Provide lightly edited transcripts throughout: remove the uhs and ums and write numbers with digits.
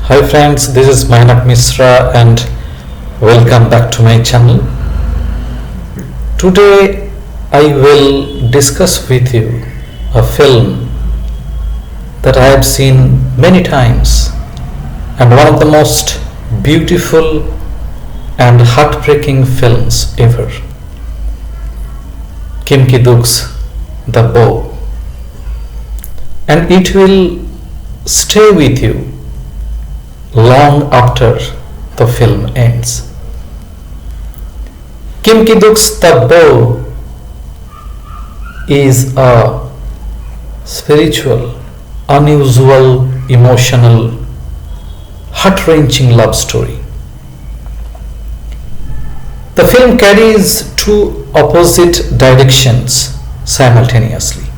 Hi friends, this is Mainak Misra and welcome back to my channel. Today I will discuss with you a film that I have seen many times and one of the most beautiful and heartbreaking films ever. Ki-duk's The Bow, and it will stay with you long after the film ends. Ki-duk's The Bow is a spiritual, unusual, emotional, heart-wrenching love story. The film carries two opposite directions simultaneously.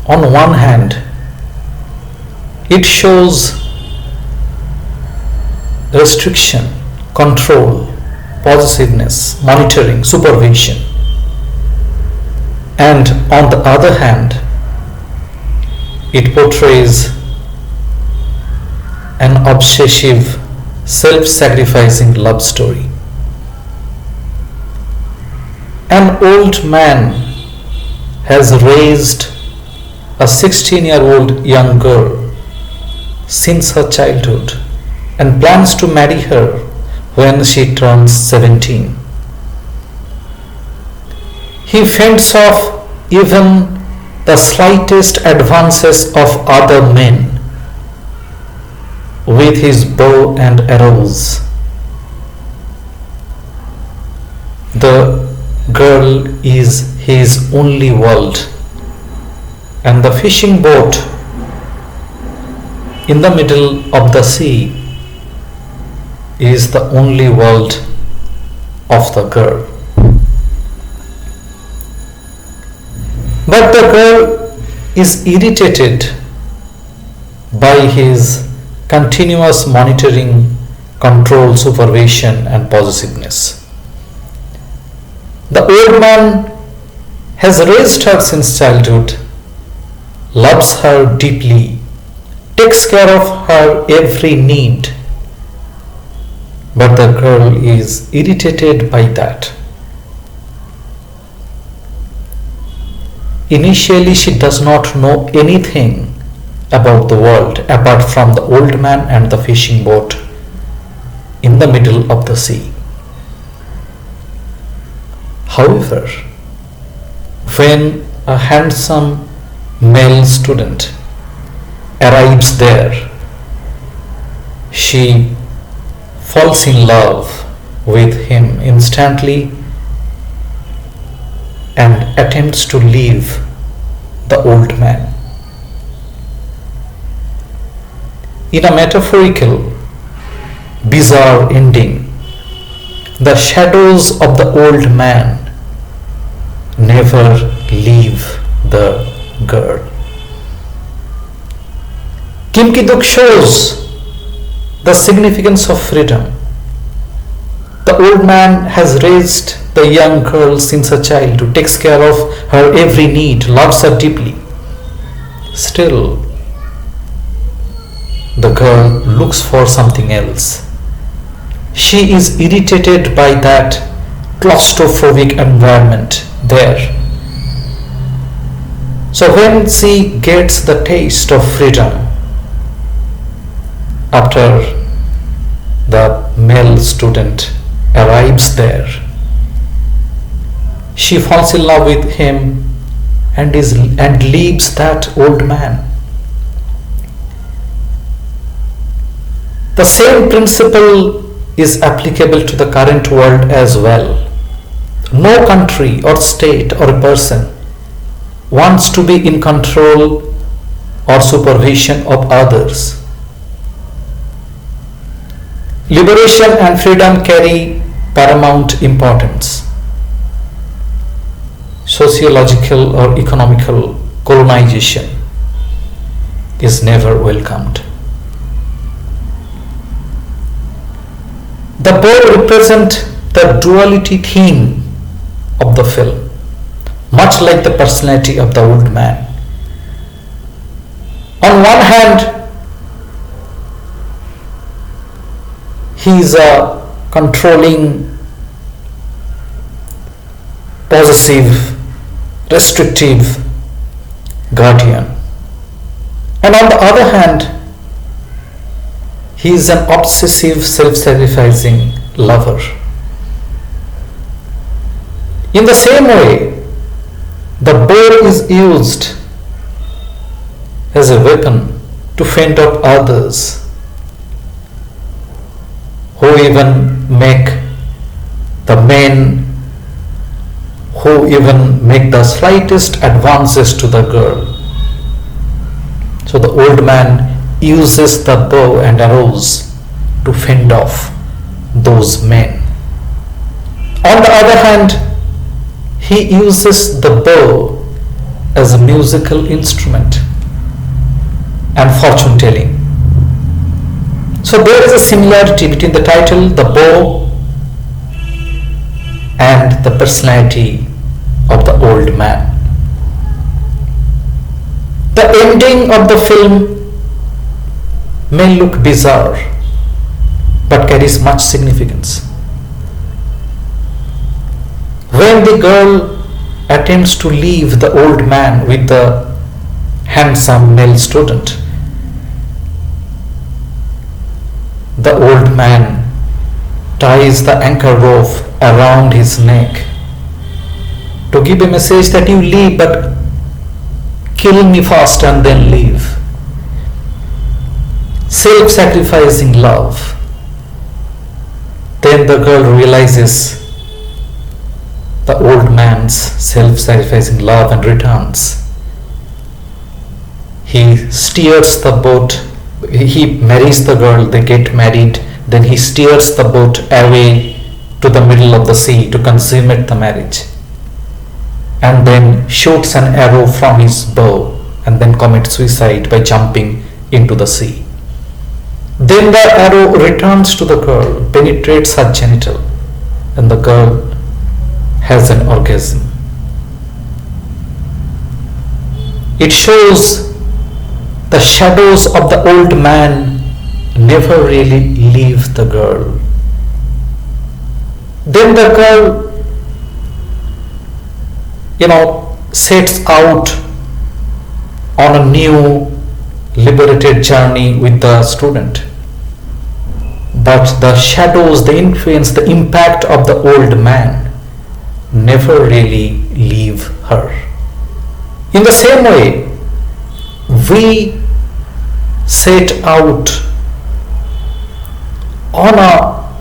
On one hand, it shows restriction, control, possessiveness, monitoring, supervision. And on the other hand, it portrays an obsessive, self-sacrificing love story. An old man has raised a 16-year-old young girl since her childhood and plans to marry her when she turns 17. He fends off even the slightest advances of other men with his bow and arrows. The girl is his only world, and the fishing boat in the middle of the sea is the only world of the girl. But the girl is irritated by his continuous monitoring, control, supervision, and possessiveness. The old man has raised her since childhood, loves her deeply, takes care of her every need. But the girl is irritated by that. Initially, she does not know anything about the world apart from the old man and the fishing boat in the middle of the sea. However, when a handsome male student arrives there, she falls in love with him instantly and attempts to leave the old man. In a metaphorical, bizarre ending, the shadows of the old man never leave the girl. Ki-duk shows the significance of freedom. The old man has raised the young girl since a childhood, takes care of her every need, loves her deeply. Still, the girl looks for something else. She is irritated by that claustrophobic environment there. So when she gets the taste of freedom after the male student arrives there, she falls in love with him and leaves that old man. The same principle is applicable to the current world as well. No country or state or person wants to be in control or supervision of others. Liberation and freedom carry paramount importance. Sociological or economical colonization is never welcomed. The bow represents the duality theme of the film, much like the personality of the old man. On one hand, He is a controlling, possessive, restrictive guardian. And on the other hand, he is an obsessive, self-sacrificing lover. In the same way, the bow is used as a weapon to fend off others who even make the slightest advances to the girl. So the old man uses the bow and arrows to fend off those men. On the other hand, he uses the bow as a musical instrument and fortune telling. So there is a similarity between the title, the bow, and the personality of the old man. The ending of the film may look bizarre but carries much significance. When the girl attempts to leave the old man with the handsome male student, the old man ties the anchor rope around his neck to give a message that you leave, but kill me first and then leave. Self-sacrificing love. Then the girl realizes the old man's self-sacrificing love and returns. He steers the boat, he marries the girl, they get married, then he steers the boat away to the middle of the sea to consummate the marriage, and then shoots an arrow from his bow and then commits suicide by jumping into the sea. Then the arrow returns to the girl, penetrates her genital, and the girl has an orgasm. It shows the shadows of the old man never really leave the girl. Then the girl, sets out on a new liberated journey with the student. But the shadows, the influence, the impact of the old man never really leave her. In the same way, we set out on a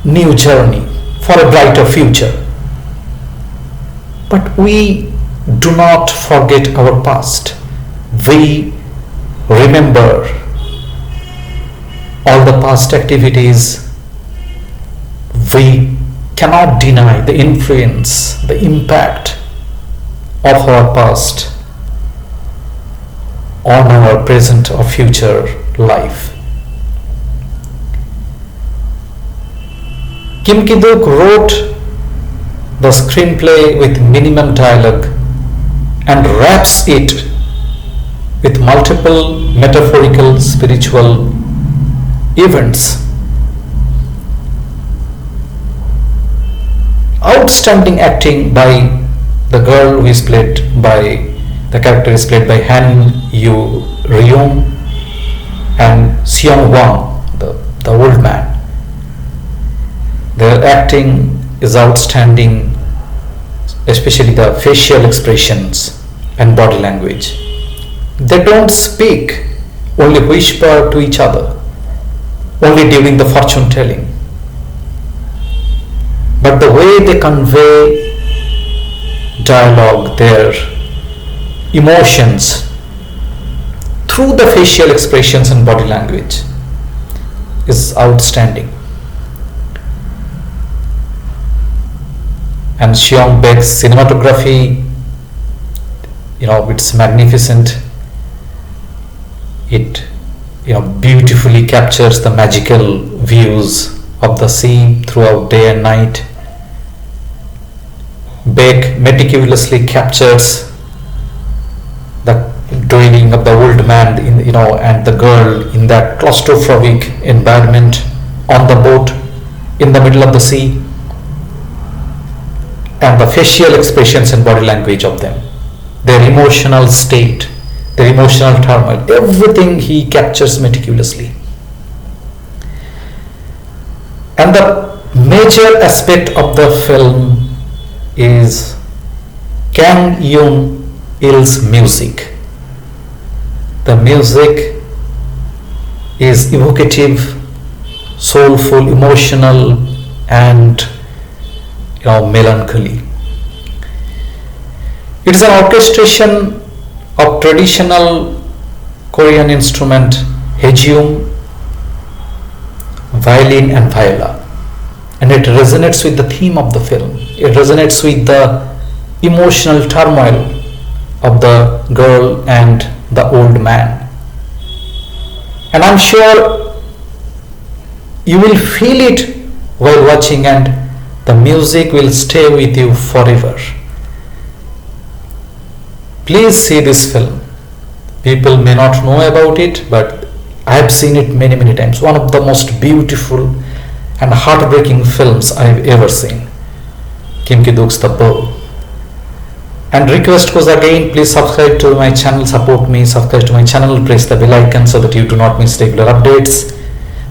new journey for a brighter future, but we do not forget our past. We remember all the past activities. We cannot deny the influence, the impact of our past on our present or future life. Ki-duk wrote the screenplay with minimum dialogue and wraps it with multiple metaphorical spiritual events. Outstanding acting by the girl who is played by, the character is played by Han Yu Ryung, and Seong Wang, the old man. Their acting is outstanding, especially the facial expressions and body language. They don't speak, only whisper to each other, only during the fortune telling. But the way they convey dialogue, their emotions through the facial expressions and body language is outstanding. And Seong Baek's cinematography, it's magnificent. It beautifully captures the magical views of the sea throughout day and night. Baek meticulously captures the dwelling of the old man, and the girl in that claustrophobic environment. on the boat in the middle of the sea, and the facial expressions and body language of them, their emotional state, their emotional turmoil, everything he captures meticulously. And the major aspect of the film is Kang Yoon-il's music. The music is evocative, soulful, emotional, and melancholy. It is an orchestration of traditional Korean instrument haegeum, violin and viola, and it resonates with the theme of the film. It resonates with the emotional turmoil of the girl and the old man, and I'm sure you will feel it while watching, and the music will stay with you forever. Please see this film. People may not know about it, but I have seen it many times. One of the most beautiful and heartbreaking films I have ever seen. Ki-duk's The Bow. And request goes again, please subscribe to my channel, support me, subscribe to my channel, press the bell icon so that you do not miss regular updates.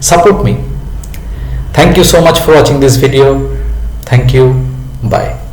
Support me. Thank you so much for watching this video. Thank you. Bye.